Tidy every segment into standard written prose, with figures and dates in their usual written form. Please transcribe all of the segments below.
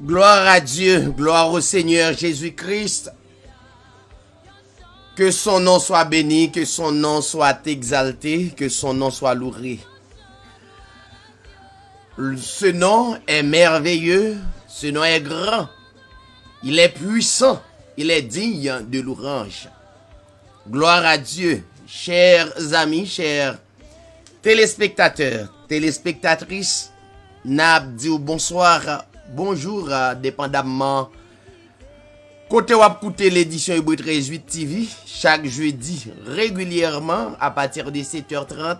Gloire à Dieu, gloire au Seigneur Jésus-Christ. Que son nom soit béni, que son nom soit exalté, que son nom soit loué. Ce nom est merveilleux, ce nom est grand, il est puissant, il est digne de louange. Gloire à Dieu, chers amis, chers téléspectateurs, téléspectatrices, n'ab dit bonsoir, bonjour, dépendamment. Côté ou écouter l'édition Hébreu 13 TV, chaque jeudi, régulièrement, à partir de 7h30,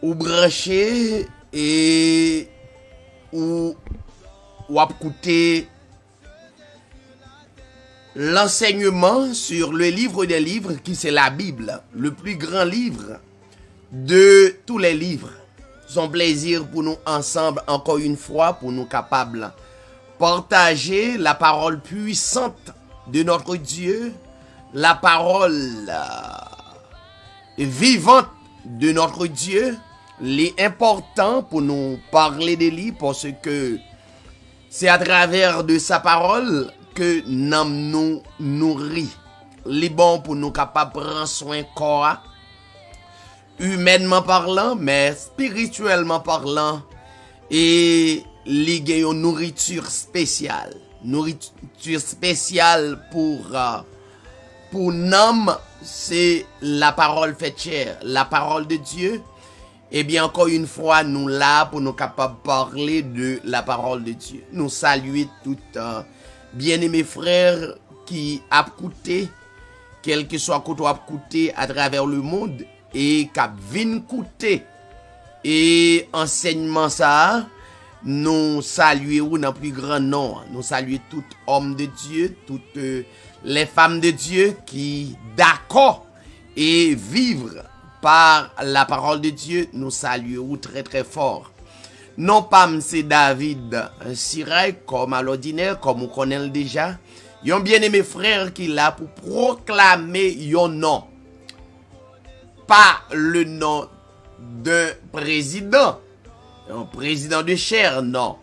ou branché et ou écouter l'enseignement sur le livre des livres, qui c'est la Bible, le plus grand livre de tous les livres. Son plaisir pour nous ensemble, encore une fois, pour nous capables partager la parole puissante de notre Dieu, la parole vivante de notre Dieu. C'est important pour nous parler de lui parce que c'est à travers de sa parole que nous nourrit. C'est bon pour nous capables de prendre soin corps, humainement parlant, mais spirituellement parlant, et li gen yon nourriture spéciale. Nourriture spéciale pour nam, c'est la parole faite chair, la parole de Dieu. Et bien encore une fois, nous là pour nous capables de parler de la parole de Dieu. Nous saluer tout bien-aimés frères qui a écouté, quel que soit côté a écouté à travers le monde et qui vinn écouter et enseignement ça. Nous saluons dans le plus grand nom. Nous saluons tout homme de Dieu, toutes les femmes de Dieu qui d'accord et vivre par la parole de Dieu. Nous saluons très très fort. Non pas c'est David Siray comme à l'ordinaire, comme on connaît déjà. Yon bien-aimé frère qui là pour proclamer yon nom. Pas le nom d'un président. Un président de chair, non.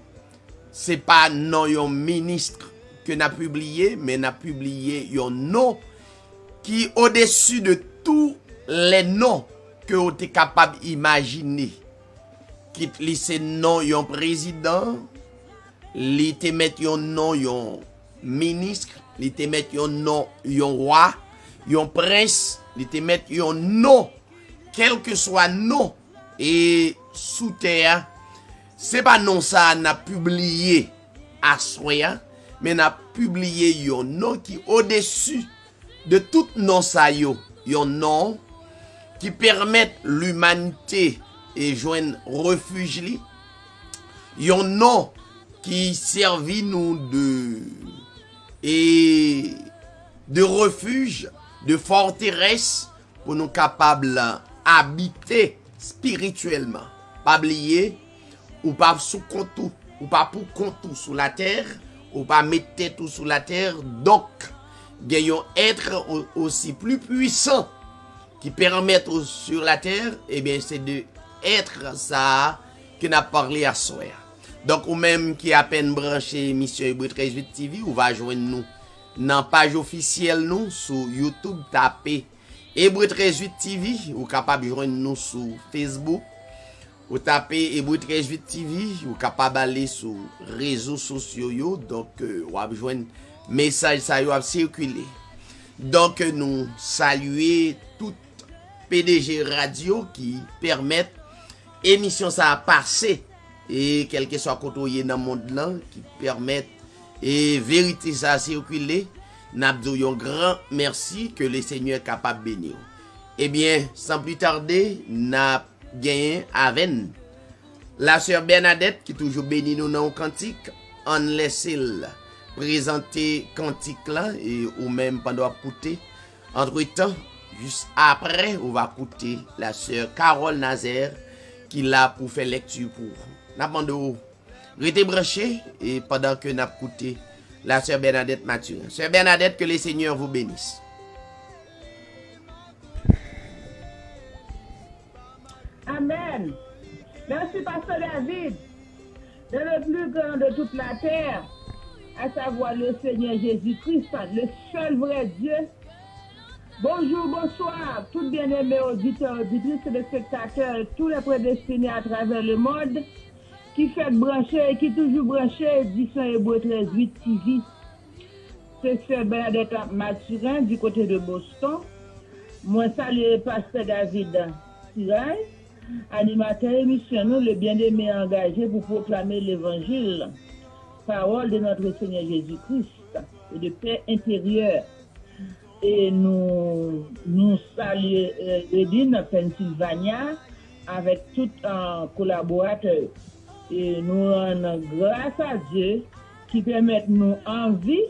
C'est pas non yon ministre que n'a publié, mais n'a publié yon nom qui au-dessus de tous les noms que vous êtes capable d'imaginer. Qui lisse non yon président, li te met yon nom yon ministre, li te met yon nom yon roi, yon prince, li te met yon nom, quel que soit nom, et sous terre. C'est pas non ça n'a publié à soya, mais n'a publié yon nom qui au-dessus de tout nom ça yo, yon nom qui permet l'humanité et joindre refuge li, yon nom qui servit nous de refuge, de forteresse pour nous capables habiter spirituellement. Pas oublier ou pas sous compte ou pas pour compte sous la terre ou pas mettre tout sous la terre. Donc gagnons être aussi plus puissant qui permettent sur la terre, et bien c'est de être ça que n'a parlé à soi. Donc ou même qui à peine branché émission Hébreu 13 TV, ou va joindre nous dans page officielle nous sur YouTube, taper Hébreu 13 TV, ou capable joindre nous sur Facebook. Ou tapez Hébreu 13 TV, ou capable aller sur réseaux sociaux yo, donc ou a besoin message ça yo a circuler. Donc nous saluer tout PDG radio qui permettent émission ça à passer et quel que soit côté dans monde là qui permettent et vérité ça à circuler. N'a un grand merci que le Seigneur est capable de bénir. Eh bien, sans plus tarder, n'a gagné avec la sœur Bernadette qui toujours bénit nous dans le cantique. On laisse présenter cantique là et ou même pendant écouter. Entre temps, juste après, on va écouter la sœur Carole Nazaire qui là pour faire lecture pour vous. N'a pas restez branché et pendant que n'a écouté la sœur Bernadette Mathieu. Sœur Bernadette, que le Seigneur vous bénisse. Amen. Merci, Pasteur David. de le plus grand de toute la terre, à savoir le Seigneur Jésus-Christ, le seul vrai Dieu. Bonjour, bonsoir, toutes bien-aimés auditeurs, auditrices et spectateurs, et tous les prédestinés à travers le monde, qui fait brancher et qui toujours branché, édition Hébreu 13-8 TV. C'est Sœur Bernadette Mathurin du côté de Boston. Moi, salue Pasteur David Siray, animateur émission, nous, le bien-aimé engagé pour proclamer l'évangile, parole de notre Seigneur Jésus-Christ et de paix intérieure. Et nous saluons Reading, Pennsylvania, avec tout un collaborateur. Et nous rendons grâce à Dieu qui permet nous envie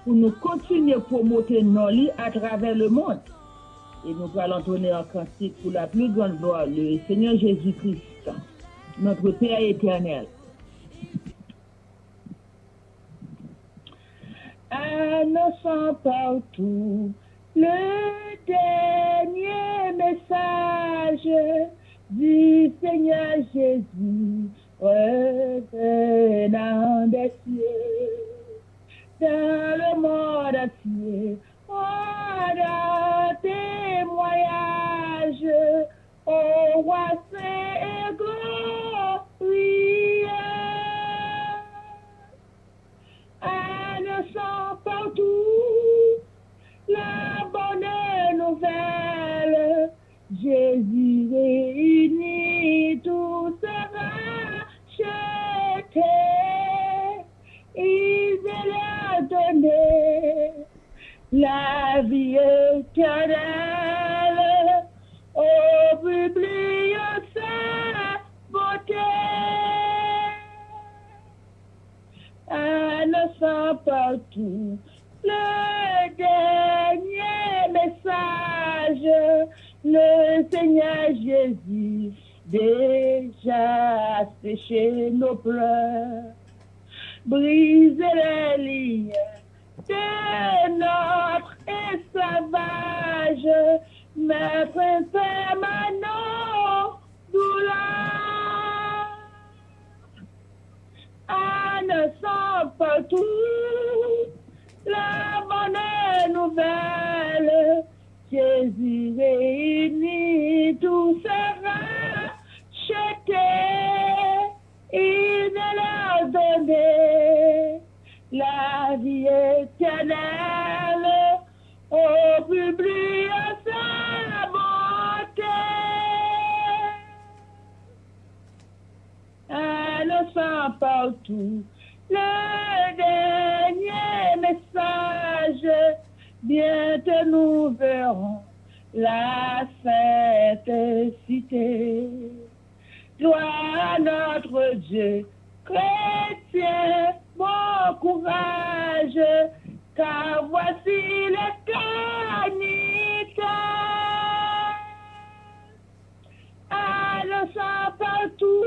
pour nous continuer à promouvoir nos lits à travers le monde. Et nous allons donner un cantique pour la plus grande gloire, le Seigneur Jésus-Christ, notre Père éternel. Annonçant partout le dernier message du Seigneur Jésus revenant des cieux dans le monde entier. En témoignage au roi saint et glorieux, annonçant partout la bonne nouvelle. Jésus réunit, tout sera racheté. Il a donné la vie éternelle au public sa beauté. Annonçant partout le dernier message, le Seigneur Jésus déjà séché nos pleurs, brisé les liens de notre esclavage, mettre permanent douleur. Annonçant partout la bonne nouvelle, Jésus réunit, tout sera racheté. Il a donné la vie éternelle au public sa beauté. Annonçant partout le dernier message, bientôt nous verrons la sainte cité. Gloire à notre Dieu, chrétien, bon courage, car voici les canitaires. Annonçant partout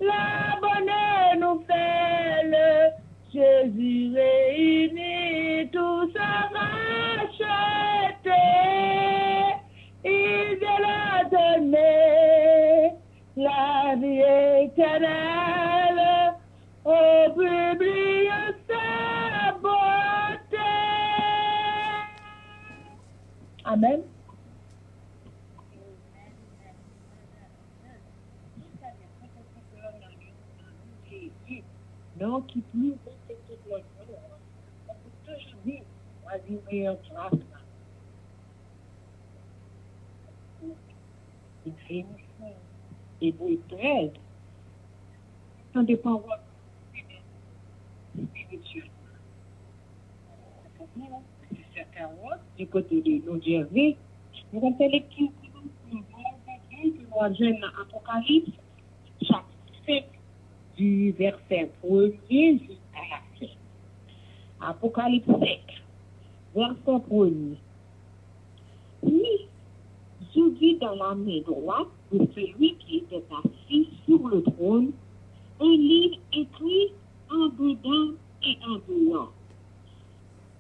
la bonne nouvelle, Jésus réunit, tout sera racheté. Il a donné la vie éternelle au public sa beauté. Amen. Non, qui plus c'est tout le monde. On peut toujours dire, on va vivre en classe. Et pour être prêt, ça dépend de votre spirituel. C'est certain, du côté de nos Jésus, nous avons fait lecture que nous avons jeune Apocalypse, chapitre 5, du verset 1er jusqu'à la fin. Apocalypse 5, verset 1er. Puis, je vis dans la main droite de celui qui était assis sur le trône un livre écrit en dedans et en dehors.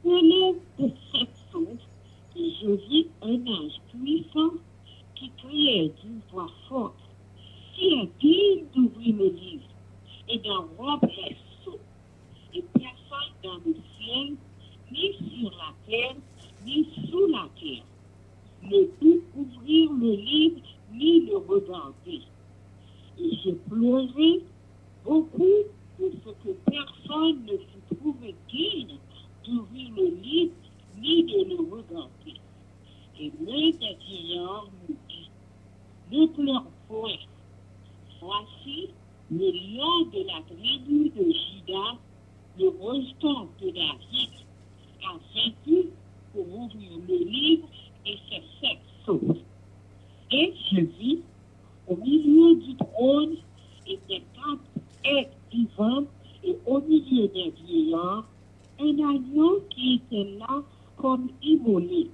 Relève de cette source, je vis un ange puissant qui criait d'une voix forte: qui est digne d'ouvrir le livre et d'en rompre les sceaux. Et personne dans le ciel, ni sur la terre, ni sous la terre, ne put ouvrir le livre, ni le regarder. Et j'ai pleuré beaucoup de ce que personne ne fut trouvé digne d'ouvrir le livre, ni de le regarder. Et l'un des vieillards nous dit, ne pleure point. Voici le lion de la tribu de Juda, le rejeton de David, a vaincu pour ouvrir le livre et ses 7 sceaux. Et je vis au milieu du trône et des 4 êtres vivants et au milieu des vieillards, un agneau qui était là comme immolé.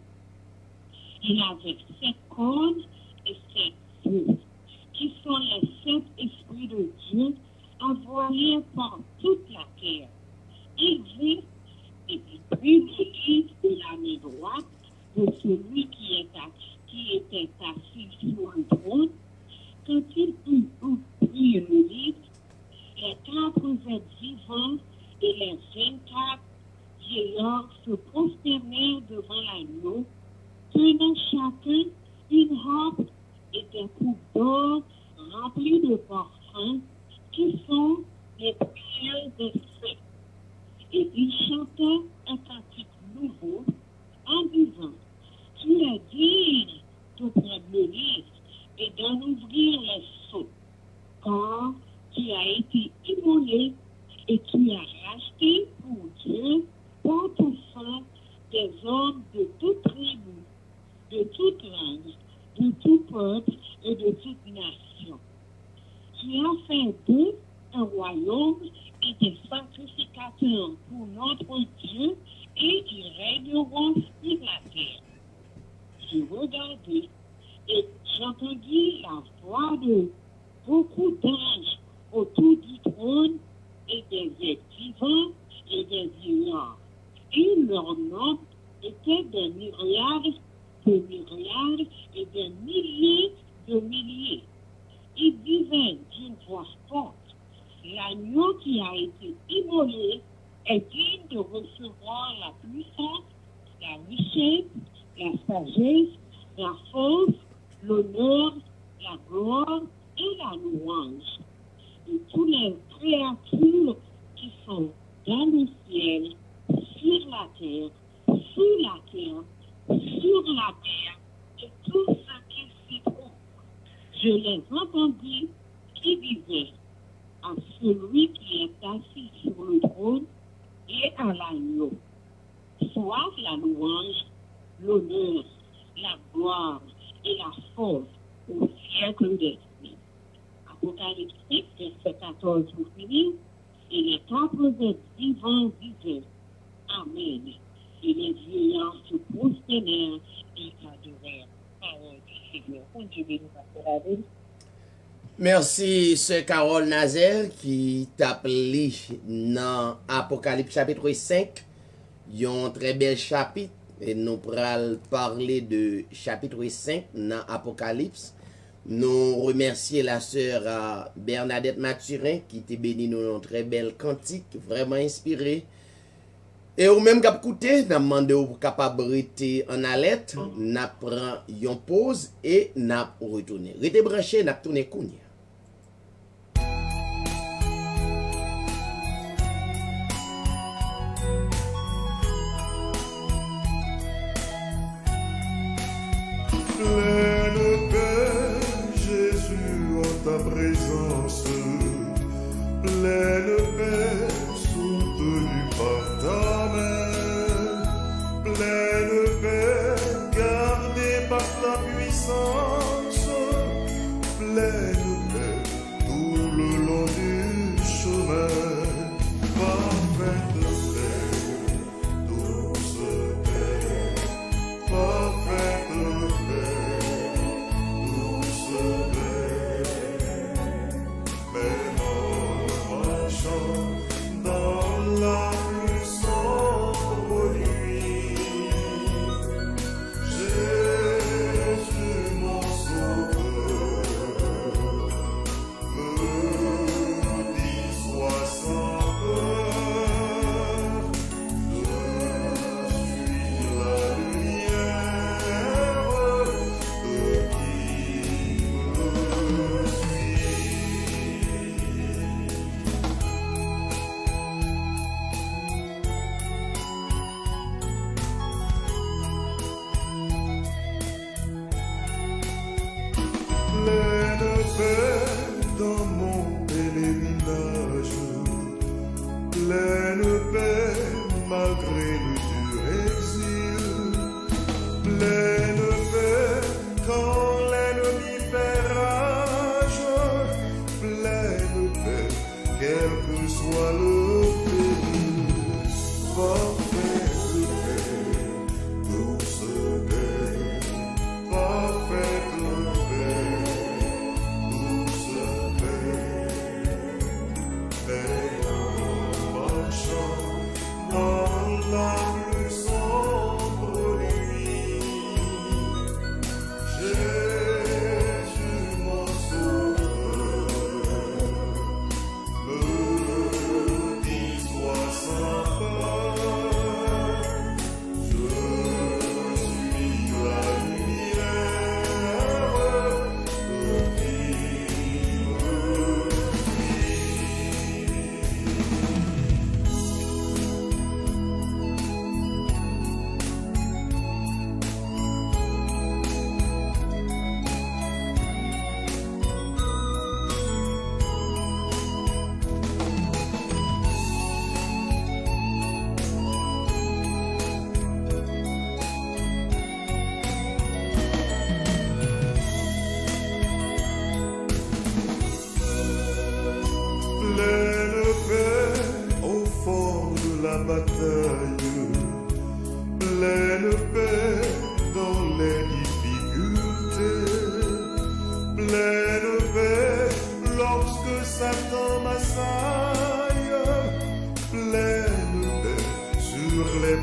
Il avait 7 cornes et 7 yeux, qui sont les 7 esprits de Dieu envoyés par toute la terre. Il vit et il prit le livre de la main droite de celui qui était assis sur le trône. Quand il eut pris le livre, les 4 êtres vivants et les 24 vieillards se prosternèrent devant l'agneau, tenant chacun une harpe et des coupes d'or remplies de parfums, qui sont les prières des saints. Et il chantait un cantique nouveau en disant, tu es digne de prendre le livre et d'en ouvrir les sceaux, car tu as été immolé et tu as racheté pour Dieu, par ton sang, des hommes de toute tribu, de toute langue, de tout peuple et de toute nation. Tu as fait d'eux un royaume et des sacrificateurs pour notre Dieu, et ils régneront sur la terre. J'ai regardé et j'entendis la voix de beaucoup d'anges autour du trône et des êtres vivants et des vieillards. Et leur nom était des myriades de myriades et des milliers de milliers. Ils disaient d'une voix forte, l'agneau qui a été immolé est digne de recevoir la puissance, la richesse, la sagesse, la force, l'honneur, la gloire et la louange. Et tous les créatures qui sont dans le ciel, sur la terre, sous la terre, sur la terre, et tout ce qui s'y trouve. Je les entendis qui disaient à celui qui est assis sur le trône et à l'agneau, soit la louange, l'honneur, la gloire et la force au siècle des siècles. Apocalypse 6, verset 14 pour finir, et les 4 êtres vivants disaient Amen. Et les vieillards se prosternèrent et adorèrent. Parole du Seigneur. Continuez nous à faire. Merci, Sœur Carole Nazel, qui t'appelle dans Apocalypse chapitre 5. Il y a un très bel chapitre. Et nous pourrons parler de chapitre 5 dans Apocalypse. Nous remercions la sœur Bernadette Mathurin qui t'a béni nous une très belle cantique, vraiment inspirée. Et au même cap écouté, nous demandé au capable rester en alerte, nous prenons une pause et nous retournons. Restez branchés, nous tournons kounya. Pleine paix, Jésus, en ta présence, pleine paix, soutenue par ta main, pleine paix, gardée par ta puissance, pleine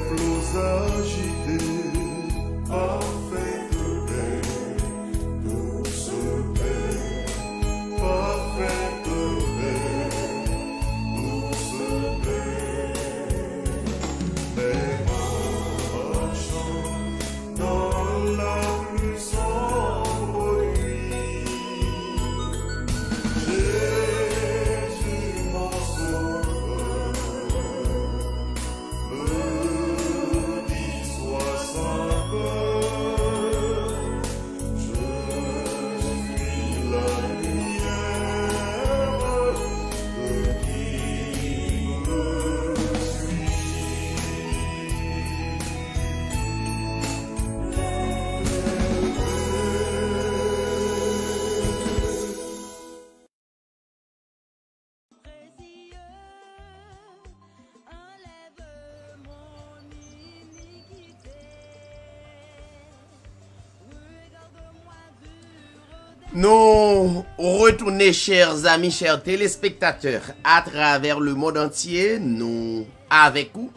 flots agités, parfaite paix, douce paix, parfaite paix, douce paix. Mais marchant dans la plus sombre nuit, Jésus mon sauveur me dit sois sans peur, je suis la lumière de qui me suit. Nous retournons, chers amis, chers téléspectateurs, à travers le monde entier, nous avec vous,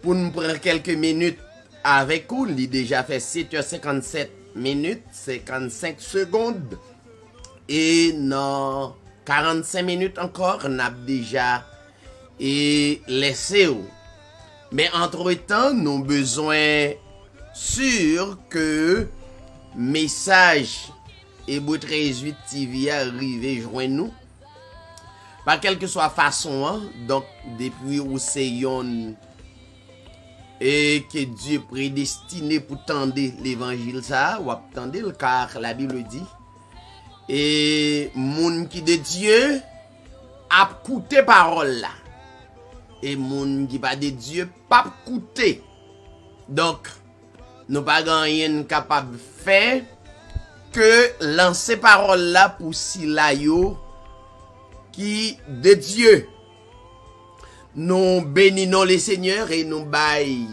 pour nous prendre quelques minutes avec vous. Il a déjà fait 7h57 minutes, 55 secondes. Et dans 45 minutes encore, on a déjà laissé. Mais entre-temps, nous avons besoin sûr que message Hébreu 13:8 TV arrivé joindre nous. Par quelque soit façon, hein, donc depuis où c'est yon et que Dieu prédestiné pour tendre l'évangile ça, ou attendre car la Bible dit et moun qui de Dieu a écouté parole là. Et moun qui pas de Dieu pas écouté. Donc nous pas rien capable faire que lancer parole là pour si la yo qui de Dieu. Nous bénissons les seigneurs et nous baillons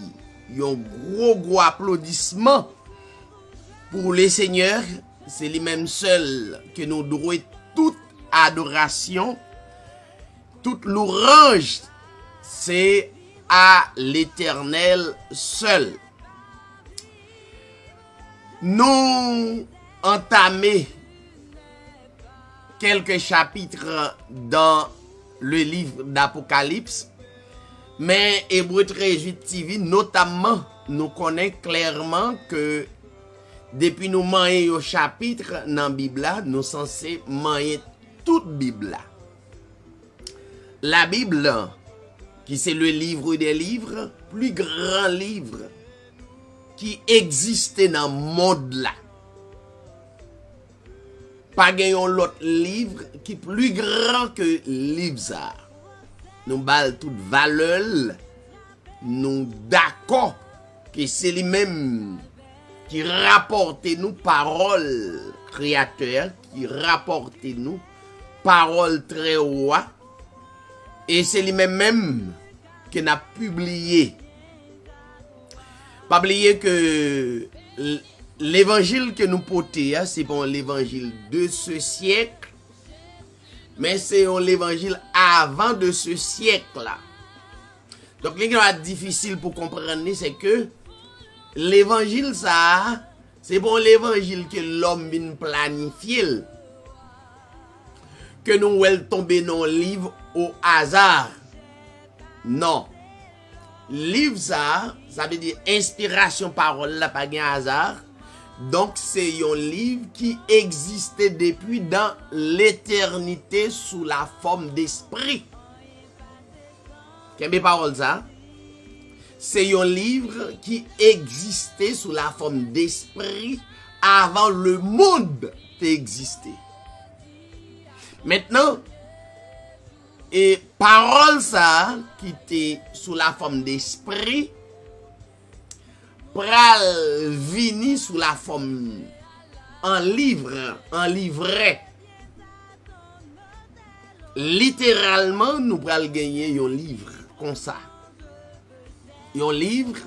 un gros applaudissement pour les seigneurs. C'est lui-même seul que nous devons toute adoration, toute louange, c'est à l'Éternel seul. Nous entamer quelques chapitres dans le livre d'Apocalypse, mais Hébreu 13:8 TV notamment nous connaît clairement que depuis nous manger au chapitre dans la Bible, nous sommes censés manger toute Bible. La Bible, qui c'est le livre des livres, plus grand livre qui existait dans le monde là. Pas gagnons l'autre livre qui est plus grand que livre ça. Nous bal toute valeur, nous d'accord que c'est lui-même qui rapporte nous parole créateur, qui rapporte nous parole très haut, et c'est lui-même qui n'a publié. Pas oublier que l'évangile que nous portons, c'est pas l'évangile de ce siècle, mais c'est l'évangile avant de ce siècle-là. Donc, ce qui est difficile pour comprendre, c'est que l'évangile, ça, c'est bon l'évangile que l'homme vient planifier, que nous allons tomber dans le livre au hasard. Non. Livre, ça veut dire inspiration, parole, là, pas un hasard. Donc, c'est un livre qui existait depuis dans l'éternité sous la forme d'esprit. Quelle parole ça? C'est un livre qui existait sous la forme d'esprit avant le monde d'exister. Maintenant, et parole ça qui était sous la forme d'esprit pral vini sous la forme en livre, en livret. Littéralement, nous pral gagner un livre comme ça. Un livre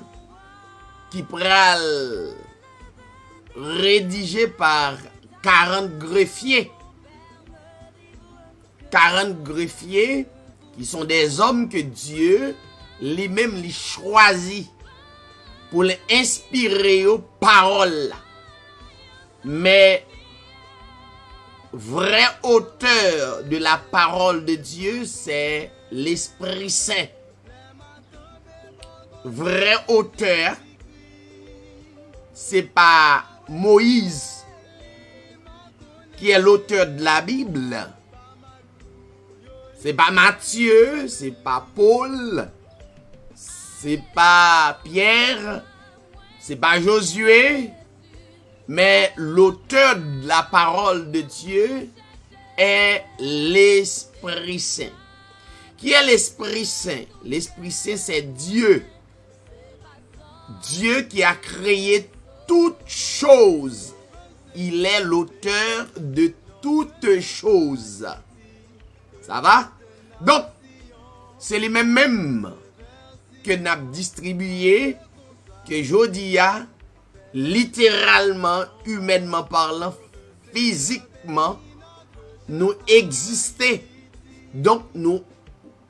qui pral rédigé par 40 greffiers. 40 greffiers qui sont des hommes que Dieu lui-même les choisit pour l'inspirer aux paroles. Mais vrai auteur de la parole de Dieu, c'est l'Esprit Saint. Vrai auteur, c'est pas Moïse qui est l'auteur de la Bible. C'est pas Matthieu, c'est pas Paul, c'est pas Pierre, c'est pas Josué, mais l'auteur de la parole de Dieu est l'Esprit Saint. Qui est l'Esprit Saint? L'Esprit Saint, c'est Dieu. Dieu qui a créé toutes choses. Il est l'auteur de toutes choses. Ça va? Donc, c'est les mêmes que n'a distribué, que Jodia, littéralement, humainement parlant, physiquement, nous exister. Donc, nous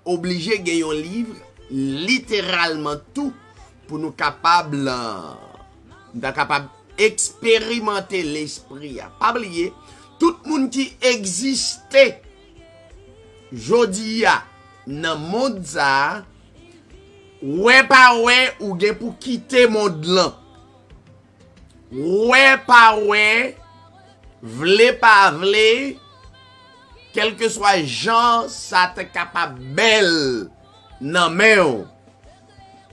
obligés de gagner un livre, littéralement tout, pour nous capables expérimenter l'esprit. Pas oublier, tout le monde qui existait, Jodia, dans le monde, ouais pas ouais, ou gen pour quitter le monde là. Ouais pas ouais, vle pas vle, quel que soit genre, ça te capable belle, nan men,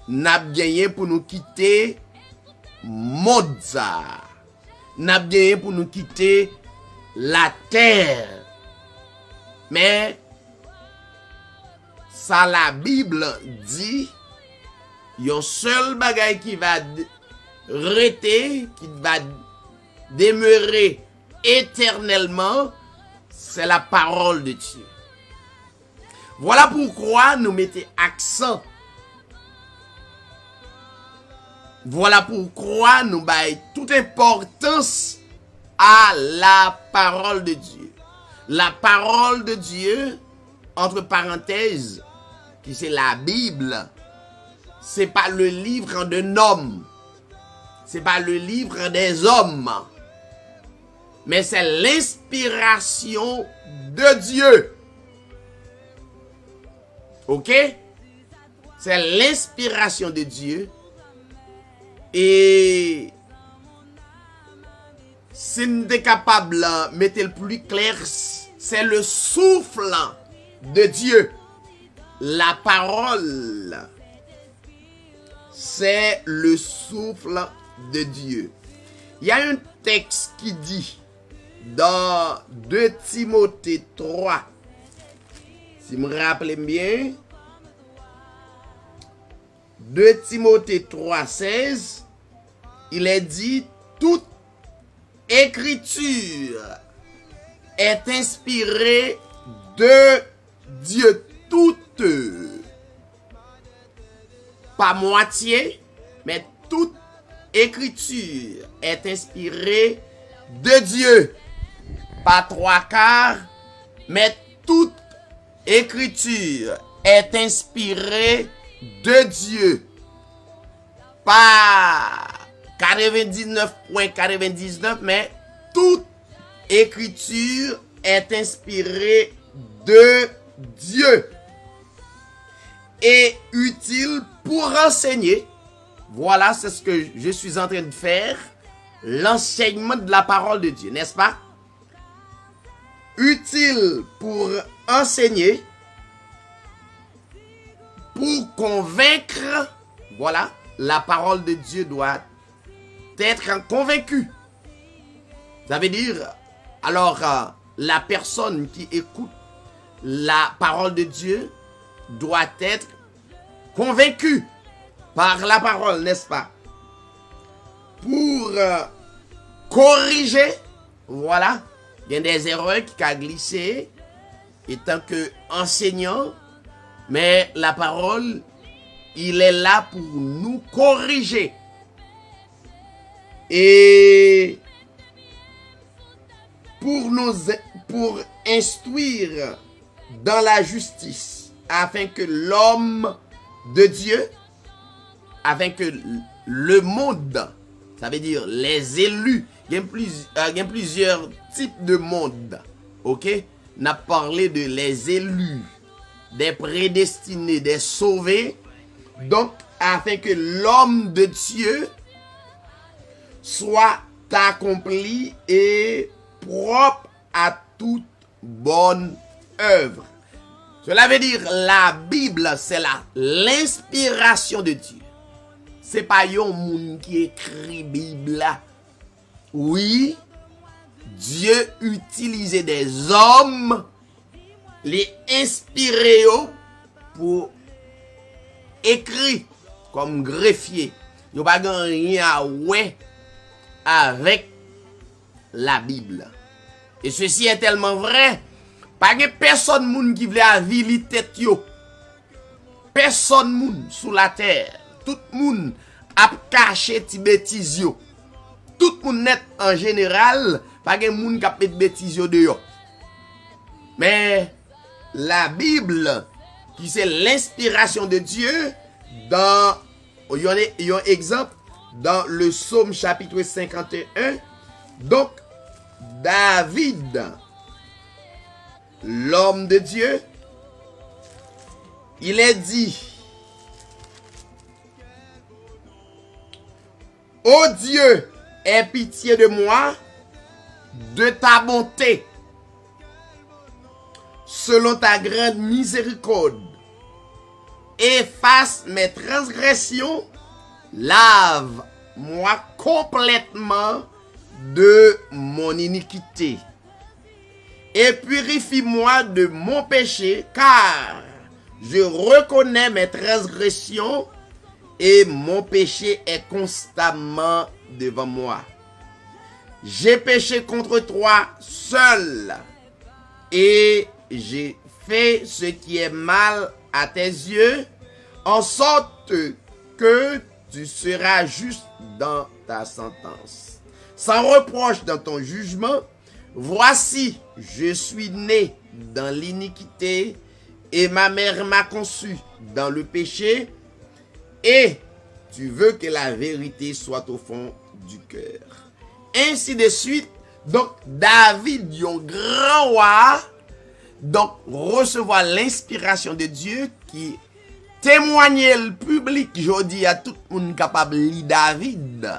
n'a gagné pour nous quitter monde ça. N'a gagné pour nous quitter la terre. Mais ça la Bible dit, yon seul bagay qui va rester, qui va demeurer éternellement, c'est la parole de Dieu. Voilà pourquoi nous mettons accent. Voilà pourquoi nous baillons toute importance à la parole de Dieu. La parole de Dieu, entre parenthèses, qui c'est la Bible, c'est pas le livre d'un homme. C'est pas le livre des hommes. Mais c'est l'inspiration de Dieu. Ok? C'est l'inspiration de Dieu. Et si nous sommes capables de mettre le plus clair, c'est le souffle de Dieu. La parole, c'est le souffle de Dieu. Il y a un texte qui dit dans 2 Timothée 3, si je me rappelle bien, 2 Timothée 3, 16, il est dit, toute écriture est inspirée de Dieu, toute, pas moitié, mais toute écriture est inspirée de Dieu, pas 3/4, mais toute écriture est inspirée de Dieu, pas 99.99, mais toute écriture est inspirée de Dieu et utile pour enseigner. Voilà, c'est ce que je suis en train de faire, l'enseignement de la parole de Dieu, n'est-ce pas? Utile pour enseigner, pour convaincre. Voilà, la parole de Dieu doit être convaincue. Ça veut dire, alors, la personne qui écoute la parole de Dieu doit être convaincue par la parole, n'est-ce pas? Pour corriger, voilà, il y a des erreurs qui ont glissé étant que enseignant, mais la parole, il est là pour nous corriger. Et pour instruire dans la justice, afin que l'homme de Dieu, afin que le monde, ça veut dire les élus. Il y a plusieurs types de monde. Ok? On a parlé de les élus, des prédestinés, des sauvés. Donc, afin que l'homme de Dieu soit accompli et propre à toute bonne œuvre. Cela veut dire la Bible, c'est l'inspiration de Dieu. C'est pas yon moun qui écrit Bible là. Oui, Dieu utilisait des hommes, les inspirer pour écrire comme greffier. Yo pas rien à ouais avec la Bible. Et ceci est tellement vrai. Pas de personne moun qui voulait avili tête yo. Personne moun sous la terre. Tout moun a caché ti bêtise yo. Tout moun net en général, pas de moun qui a fait bêtise yo de yo. Mais la Bible, qui c'est l'inspiration de Dieu, dans il y a un exemple dans le Psaume chapitre 51. Donc David, l'homme de Dieu, il est dit: ô Dieu, aie pitié de moi, de ta bonté, selon ta grande miséricorde. Efface mes transgressions, lave-moi complètement de mon iniquité et purifie-moi de mon péché, car je reconnais mes transgressions et mon péché est constamment devant moi. J'ai péché contre toi seul et j'ai fait ce qui est mal à tes yeux, en sorte que tu seras juste dans ta sentence, sans reproche dans ton jugement. Voici, je suis né dans l'iniquité, et ma mère m'a conçu dans le péché, et tu veux que la vérité soit au fond du cœur. Ainsi de suite. Donc, David, un grand roi, donc recevoir l'inspiration de Dieu qui témoignait le public. Je dis à tout le monde capable de lire David.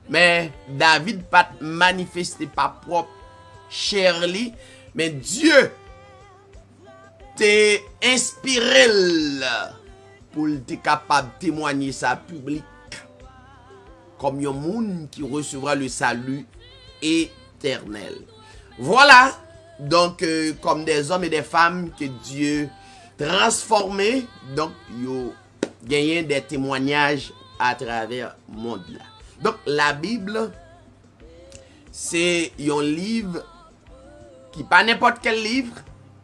Mais David pas manifesté pas propre Shirley, mais Dieu t'est inspiré pour être capable de témoigner ça public comme un monde qui recevra le salut éternel. Voilà, donc comme des hommes et des femmes que Dieu transformé, donc yo gagné des témoignages à travers le monde là. Donc la Bible, c'est un livre qui pas n'importe quel livre,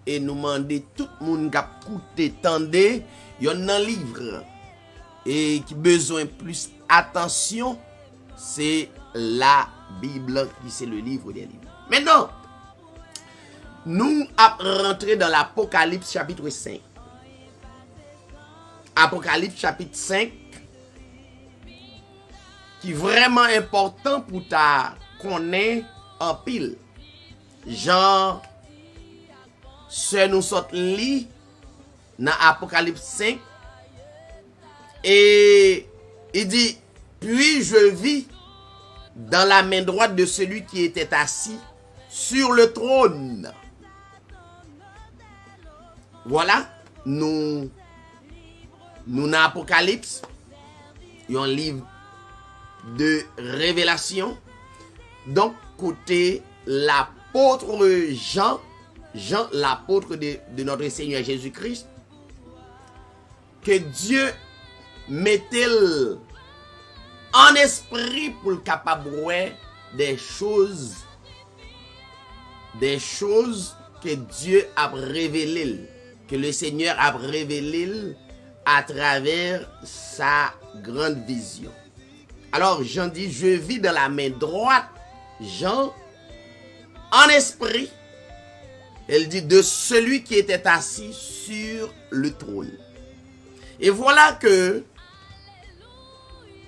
et nous demander tout le monde qui a écouté, tendez, il y a un livre et qui besoin plus attention, c'est la Bible, qui c'est le livre des livres. Maintenant, nous allons rentrer dans l'Apocalypse chapitre 5. Apocalypse chapitre 5, qui est vraiment important pour ta connaître en pile. Jean, ce nous sort li dans Apocalypse 5, et il dit: puis je vis dans la main droite de celui qui était assis sur le trône. Voilà, nous dans Apocalypse, il y a un livre de révélation. Donc, côté l'apôtre Jean, l'apôtre de notre Seigneur Jésus-Christ, que Dieu mettait en esprit pour le capable des choses que Dieu a révélées, que le Seigneur a révélées à travers sa grande vision. Alors Jean dit: je vis dans la main droite, Jean, en esprit, elle dit, de celui qui était assis sur le trône. Et voilà que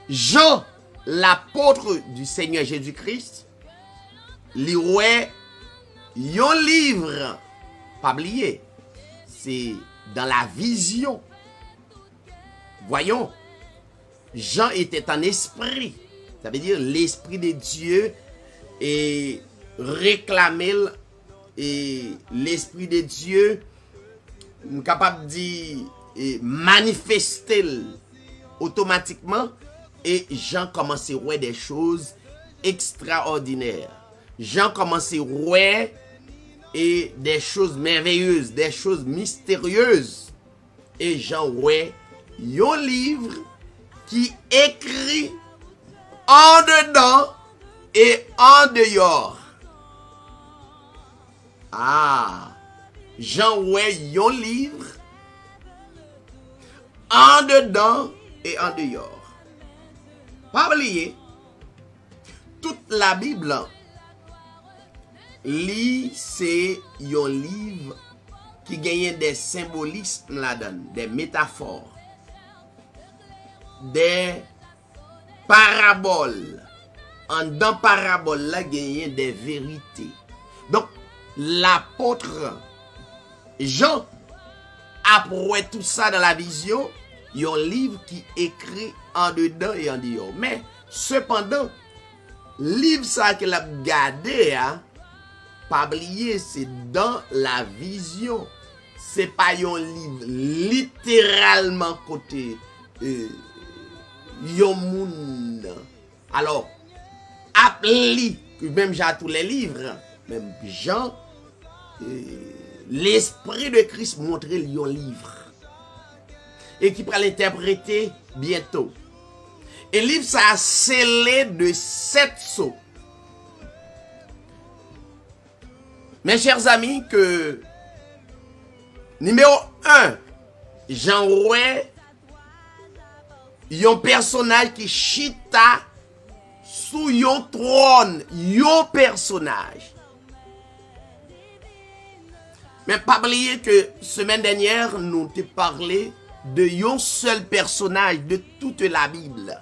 Jean, l'apôtre du Seigneur Jésus-Christ, li ouais yon livre, pas oublier, c'est dans la vision. Voyons, Jean était un esprit, ça veut dire l'esprit de Dieu et réclamé et l'esprit de Dieu capable de dire manifester automatiquement et Jean commençait à voir des choses extraordinaires. Jean commençait à voir et des choses merveilleuses, des choses mystérieuses. Et Jean ouais un livre qui écrit en dedans et en dehors. Ah, Jean ouais un livre en dedans et en dehors. Pas oublier, toute la Bible, c'est un livre qui gagne des symbolismes là-dedans, des métaphores, des paraboles. En dans parabole là, gagne des vérités. Donc, l'apôtre Jean, après tout ça dans la vision, il y a un livre qui écrit en dedans et en dehors. Mais, cependant, livre ça qu'il a gardé, hein, pas oublier, c'est dans la vision. C'est pas un livre littéralement côté yon moun. Alors, appli, même Jean tous les livres, même Jean, l'esprit de Christ montrait un livre. Et qui pourra l'interpréter bientôt. Et le livre ça a scellé de 7 sceaux. Mes chers amis, que numéro 1, Jean ouais un personnage qui chita sous un trône, un personnage. Mais pas oublier que semaine dernière, nous t'ai parlé de un seul personnage de toute la Bible.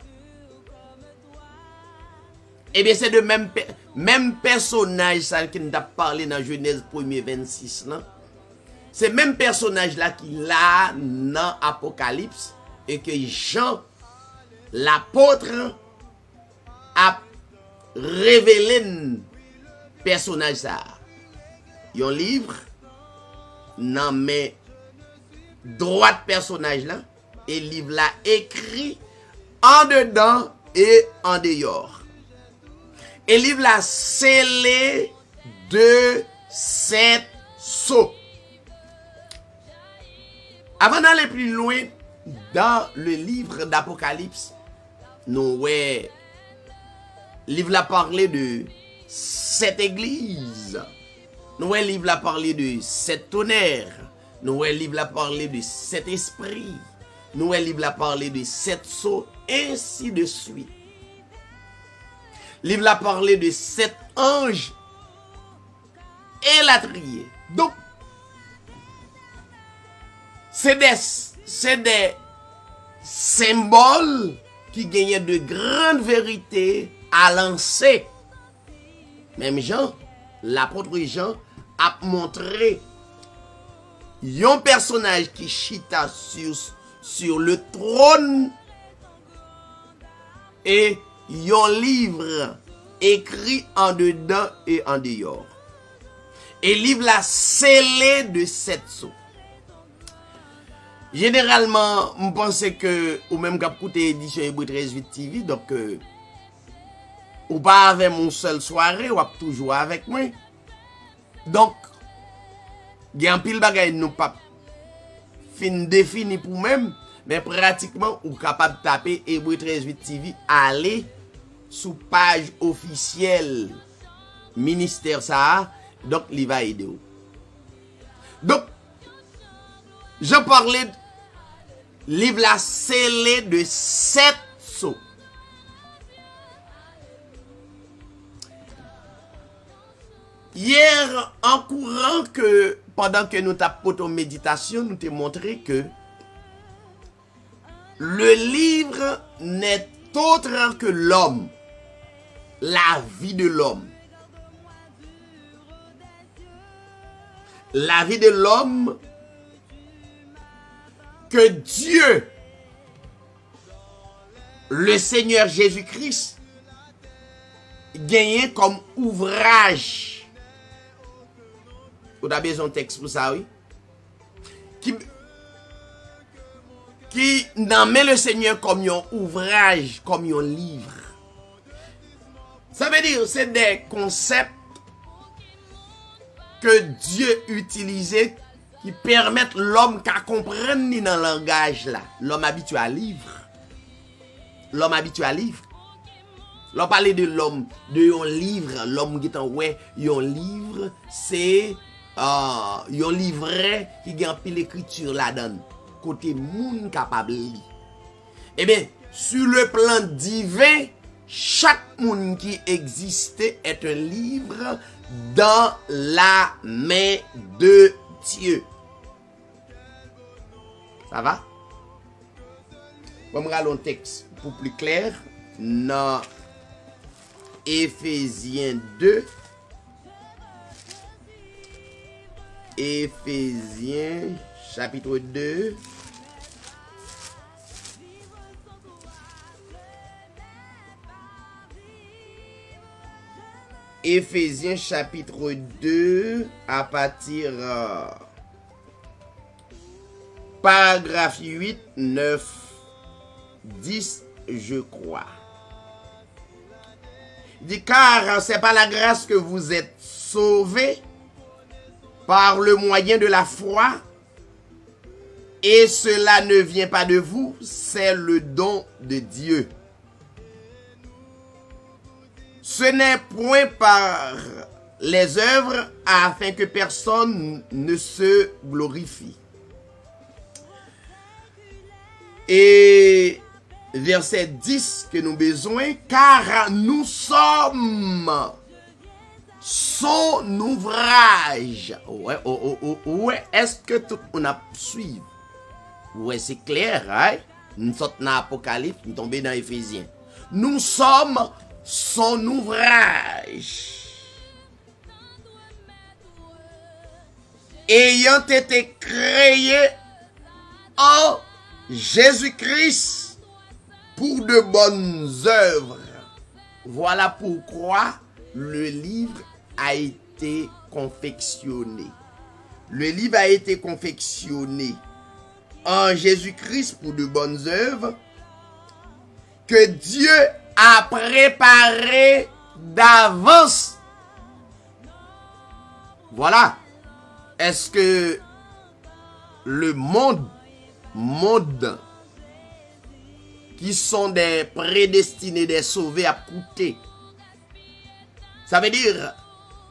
Eh bien, c'est le même personnage ça qui nous a parlé dans Genèse 1er 26. C'est le même personnage là qui l'a dans Apocalypse et que Jean, l'apôtre, a révélé le personnage ça. Il y a un livre, non mais droite personnage là, et le livre là écrit en dedans et en dehors. Et le livre là scellé de 7 sceaux. Avant d'aller plus loin dans le livre d'Apocalypse, nous ouais, le livre là parlé de 7 églises. Nous ouais, le livre là parlé de 7 tonnerres. Nous ouais, le livre là parlé de 7 esprits. Nous ouais, le livre là parlé de 7 sceaux, ainsi de suite. Le livre là parlé de 7 anges et la triée. Donc, c'est des symboles qui gagnent de grandes vérités à lancer. Même Jean, l'apôtre Jean, a montré un personnage qui chita sur le trône et un livre écrit en dedans et en dehors. Et livre là scellé de 7 sceaux. Généralement, je pense que ou même quand vous écoutez édition Hébreu 13.8 TV, donc ou pas avec mon seul soirée, ou toujours avec moi. Donc, il y a un pile bagay nous pas fin défini pour même, mais pratiquement ou capable de taper Hébreu 13.8 TV, aller sous page officielle ministère ça, donc il va aider. Donc, je parlais livre la scellé de 7 sceaux. Hier, en courant que pendant que nous tapons méditation, nous t'ai montré que le livre n'est autre que l'homme, la vie de l'homme. La vie de l'homme que Dieu, le Seigneur Jésus-Christ, gagne comme ouvrage. Vous avez besoin de texte pour ça, oui? Qui nomme le Seigneur comme un ouvrage, comme un livre. Ça veut dire, c'est des concepts que Dieu utilisait qui permettent l'homme qu'à comprendre ni dans le langage là. L'homme habitué à lire. L'homme habitué à lire. L'on parlait de l'homme, de un livre, l'homme qui est en ouais, un livre, c'est un livret qui gagne pile l'écriture là-dedans. Côté moun capable de lire. Eh bien, sur le plan divin, chaque monde qui existait est un livre dans la main de Dieu. Ça va? On va regarder un texte pour plus clair. Dans Éphésiens 2. Éphésiens chapitre 2. Éphésiens chapitre 2 à partir paragraphe 8, 9, 10, je crois. Il dit, car c'est par la grâce que vous êtes sauvés par le moyen de la foi, et cela ne vient pas de vous, c'est le don de Dieu. Ce n'est point par les œuvres afin que personne ne se glorifie. Et verset 10 que nous besoin, car nous sommes son ouvrage. Ouais, est-ce que tout le monde a suivi? Ouais, c'est clair, hein? Nous sommes dans l'Apocalypse, nous tombons dans Éphésiens. Nous sommes son ouvrage. Ayant été créé en Jésus-Christ pour de bonnes œuvres. Voilà pourquoi le livre a été confectionné. Le livre a été confectionné en Jésus-Christ pour de bonnes œuvres que Dieu a préparé d'avance. Voilà. Est-ce que le monde qui sont des prédestinés, des sauvés à coûter? Ça veut dire,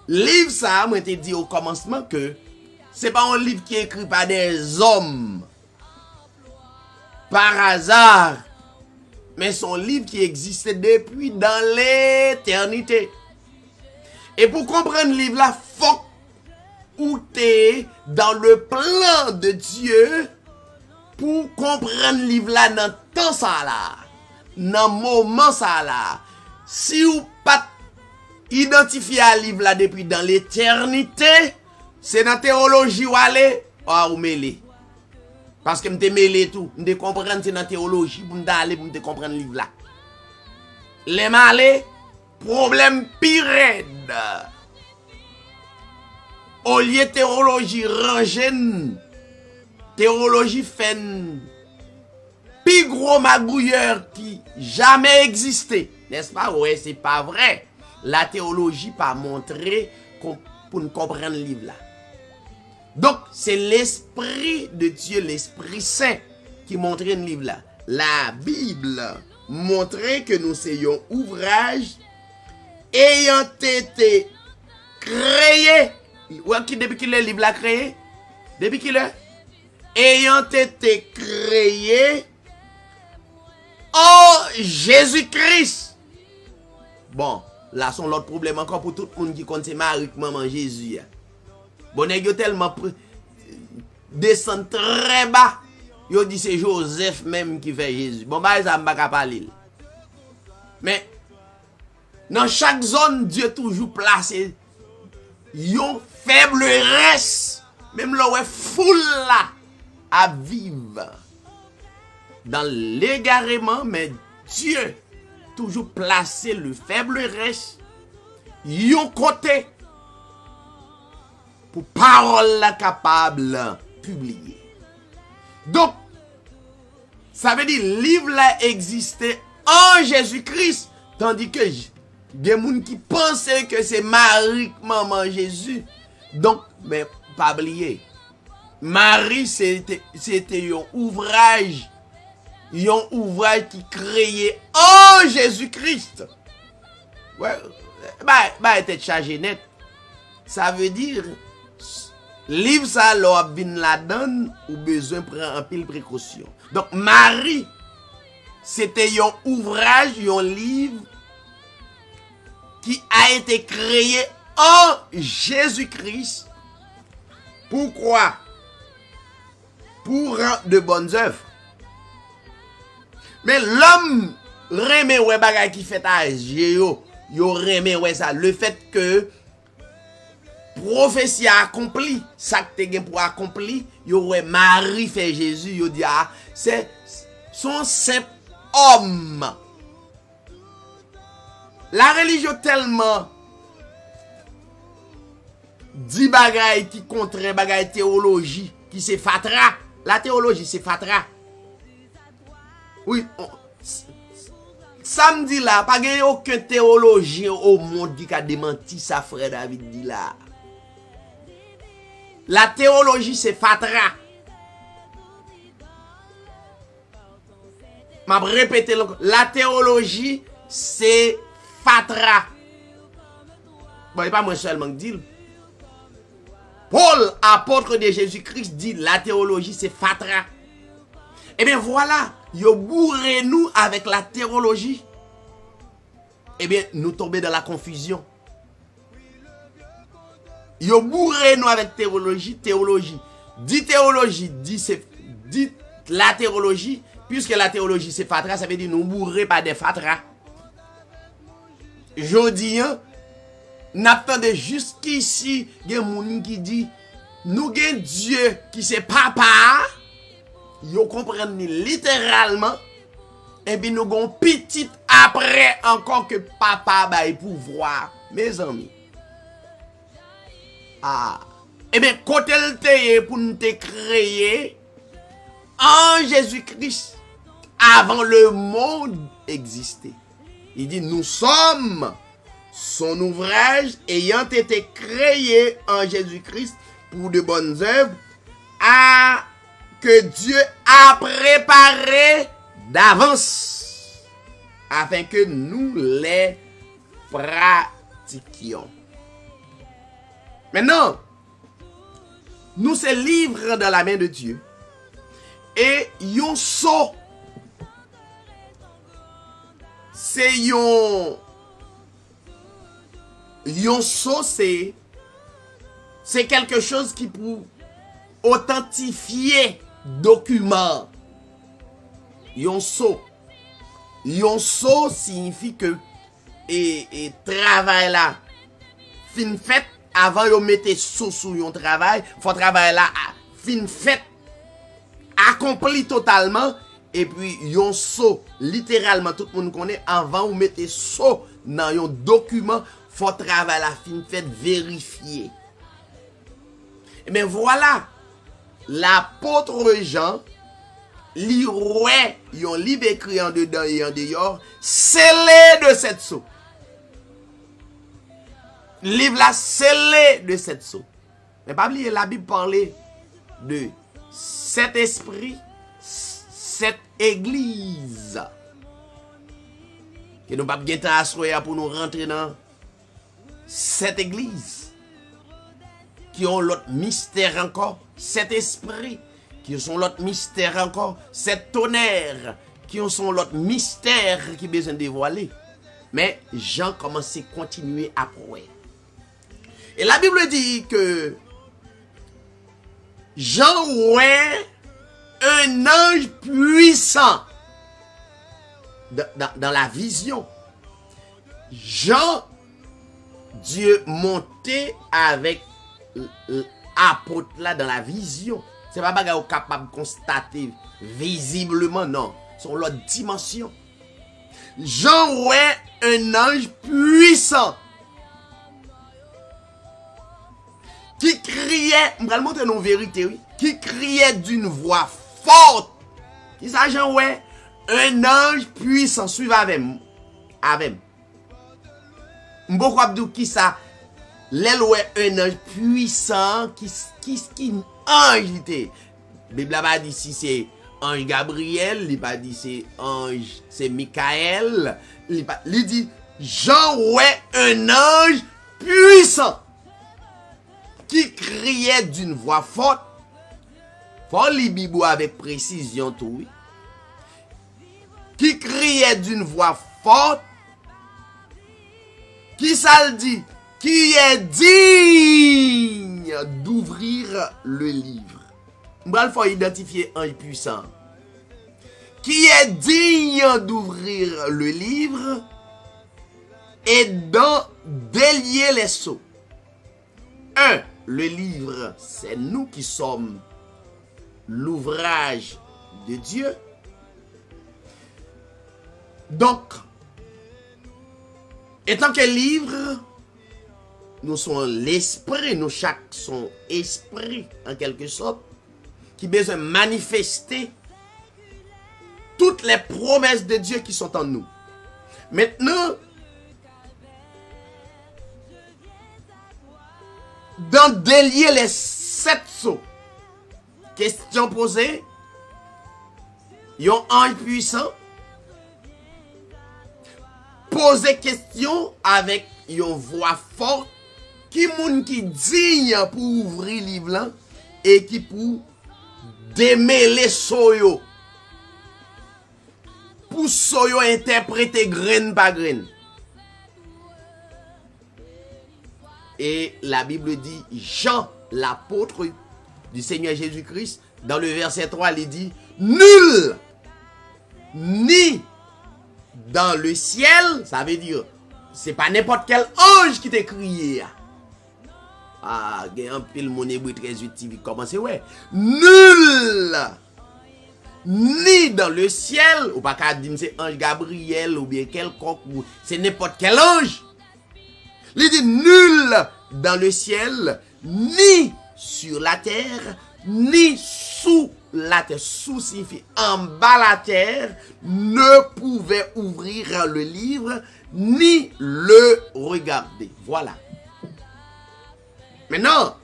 livre ça, moi t'ai dit au commencement que c'est pas un livre qui est écrit par des hommes par hasard, mais son livre qui existait depuis dans l'éternité. Et pour comprendre le livre là, faut ou t'es dans le plan de Dieu pour comprendre le livre là dans temps ça là, dans moment ça là. Si ou pas identifier le livre là depuis dans l'éternité, c'est dans théologie ou aller ou mêler. Parce que m'te mêlé tout, m'te comprendre c'est dans théologie pour m'aller pour m'te comprendre le livre là. Les malais, problème pire. Au lieu théologie rangène, théologie fait plus gros magouilleur qui jamais existé. N'est-ce pas? Ouais, c'est pas vrai. La théologie pas montré pour nous comprendre le livre là. Donc, c'est l'Esprit de Dieu, l'Esprit Saint qui montrait le livre là. La Bible montrait que nous soyons ouvrage ayant été créé. Depuis qu'il est le livre là créé? Depuis qu'il est? Ayant été créé en Jésus-Christ. Bon, là, c'est l'autre problème encore pour tout le monde qui compte Marie, maman Jésus. Bon, nèg yo tellement descend très bas. Yo dit c'est Joseph même qui fait Jésus. Bon, bah ça m'pa ka parler. Mais dans chaque zone, Dieu toujours placé yon faible reste. Même là où est foule là à vivre dans l'égarement, mais Dieu toujours placé le faible reste yon côté pour parole la capable publier. Donc ça veut dire livre là existait en Jésus-Christ, tandis que des gens qui pensaient que c'est Marie maman Jésus. Donc mais pas oublier, Marie c'était un ouvrage qui créé en Jésus-Christ. Ouais, était chargé net. Ça veut dire livre ça l'on vinn la donne ou besoin prendre un pile précaution. Donc Marie c'était un ouvrage, un livre qui a été créé en Jésus-Christ. Pourquoi? Pour rendre de bonnes œuvres. Mais l'homme remet ouais bagay qui fait à yo remet ouais ça, le fait que prophétie accompli, ça que te pour accompli, yo ouais Marie fait Jésus, yo dit ah, c'est son simple homme. La religion tellement dit bagay qui contre bagay théologie qui c'est fatra. La théologie c'est fatra. Oui, samedi là, pas gagné aucun théologien au monde qui a démenti ça, frère David dit là. La théologie c'est fatra. M'a répété la théologie c'est fatra. Bon, pas moi seulement qui dit. Paul, apôtre de Jésus-Christ, dit la théologie c'est fatra. Eh bien voilà, yo bourré nous avec la théologie. Eh bien, nous tombons dans la confusion. Yo bourré nous avec théologie. Dit théologie, dit la théologie, puisque la théologie c'est fatra, ça veut dire nous bourré pas des fatra. Jodi, n'attendez jusqu'ici, il y a des gens qui dit, nous avons Dieu qui c'est papa. Yo comprennent littéralement. Et puis nous avons petit après encore que papa bail pouvoir. Mes amis. Ah. Et bien, quand elle te pour nous te créer en Jésus-Christ, avant le monde existait. Il dit, nous sommes son ouvrage ayant été créé en Jésus-Christ pour de bonnes œuvres que Dieu a préparé d'avance afin que nous les pratiquions. Maintenant, nous ces livres dans la main de Dieu et yon so c'est yon so c'est quelque chose qui pour authentifier document. Yon so signifie que et travail là fin fait avant yon mette so sur yon travail, faut travail là fin fait accompli totalement et puis yon so littéralement tout le monde connaît avant ou mette so dans yon document, faut travail là fin fait vérifier. Et bien voilà, l'apôtre Jean li ouais yon livre écrit en dedans et en dehors, scellé de cette sceau. Livre là scellé de cette sceau. Mais pas oublier la Bible parlait de cet esprit, cette église. Que nous pas bien temps à pour nous rentrer dans cette église. Qui ont l'autre mystère encore, cet esprit, qui sont l'autre mystère encore, cet tonnerre, qui sont l'autre mystère qui besoin de dévoiler. Mais Jean commence à continuer après. Et la Bible dit que Jean ouais un ange puissant dans la vision. Jean, Dieu montait avec l'apôtre là dans la vision. C'est pas bagarre ou capable de constater visiblement, non. C'est l'autre dimension. Jean ouais un ange puissant qui criait, je vais le montrer une vérité, oui, qui criait d'une voix forte. Qui ça, Jean ouais un ange puissant, suivez avec moi. Avec moi. Qui ça? L'elle ouais un ange puissant qui ange était. La Bible a dit si c'est ange Gabriel, il pas dit c'est ange, c'est Michael, il dit Jean ouais un ange puissant qui criait d'une voix forte. Faut lire Bible avec précision tout oui. Qui criait d'une voix forte. Qui ça le dit? Qui est digne d'ouvrir le livre. Il faut identifier un puissant. Qui est digne d'ouvrir le livre et d'en délier les sceaux. 1. Le livre, c'est nous qui sommes l'ouvrage de Dieu. Donc, étant que livre, nous sommes l'esprit, nous chaque sont esprit en quelque sorte, qui besoin de manifester toutes les promesses de Dieu qui sont en nous. Maintenant, dans délier les 7 sceaux, question posée, il y a un ange puissant, poser question avec une voix forte, qui moun qui digne pour ouvrir livre là et qui pour démêler soyo. Pour soyo interpréter graine par graine. Et la Bible dit Jean, l'apôtre du Seigneur Jésus-Christ, dans le verset 3, il dit nul ni dans le ciel, ça veut dire c'est pas n'importe quel ange qui t'a crié. Ah, il y a un pile mon hébreu très utile. Comment c'est ouais? Nul ni dans le ciel, ou pas qu'à dire c'est ange Gabriel ou bien quelconque, c'est n'importe quel ange. Il dit nul dans le ciel, ni sur la terre, ni sous la terre. Sous signifie en bas la terre, ne pouvait ouvrir le livre, ni le regarder. Voilà. Maintenant,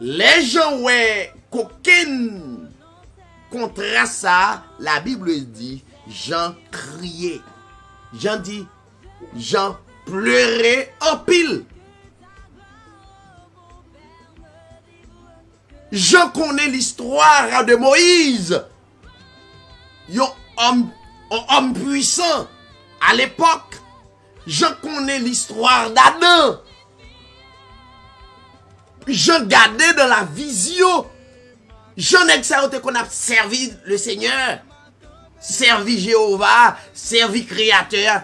les gens ouais qu'aucun contre ça, la Bible dit Jean criait. Jean dit Jean pleurait en pile. Jean connaît l'histoire de Moïse. Un homme puissant à l'époque. Jean connaît l'histoire d'Adam. Jean gardait dans la vision. Jean exalté qu'on a servi le Seigneur, servi Jéhovah, servi Créateur.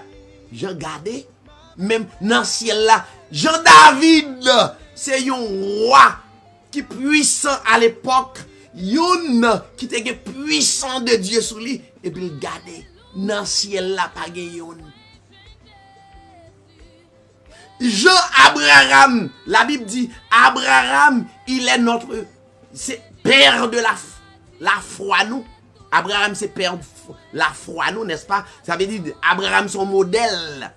Jean gardait, même dans le ciel là. Jean David, c'est un roi qui puissant à l'époque. Yon qui était puissant de Dieu sur lui. Et puis il gardait dans le ciel là, pas yon. Jean Abraham, la Bible dit, Abraham, il est notre, c'est père de la foi, nous. Abraham, c'est père de la foi, nous, n'est-ce pas? Ça veut dire, Abraham, son modèle.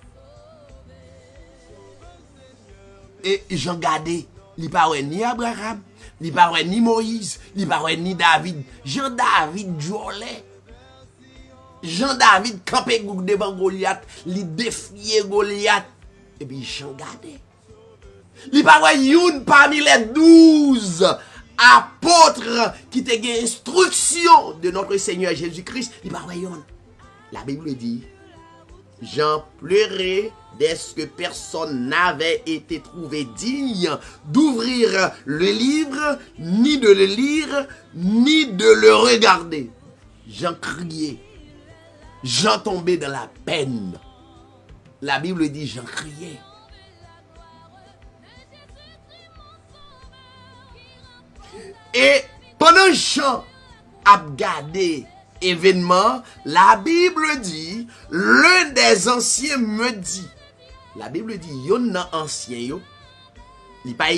Et Jean gardé, il n'y a pas ni Abraham, il n'y a pas ni Moïse, il n'y a pas ni David. Jean David jouait. Jean David campé devant Goliath, il défiait Goliath. Et puis Jean gardé. Il n'y a pas une parmi les 12 apôtres qui te gagne instruction de notre Seigneur Jésus-Christ. Il n'y a pas une. La Bible dit, Jean pleurait dès que personne n'avait été trouvé digne d'ouvrir le livre, ni de le lire, ni de le regarder. Jean criait. Jean tombait dans la peine. La Bible dit, j'en criais. Et pendant Jean a gardé événement, la Bible dit, l'un des anciens me dit, la Bible dit, yon nan ancien yo, li pa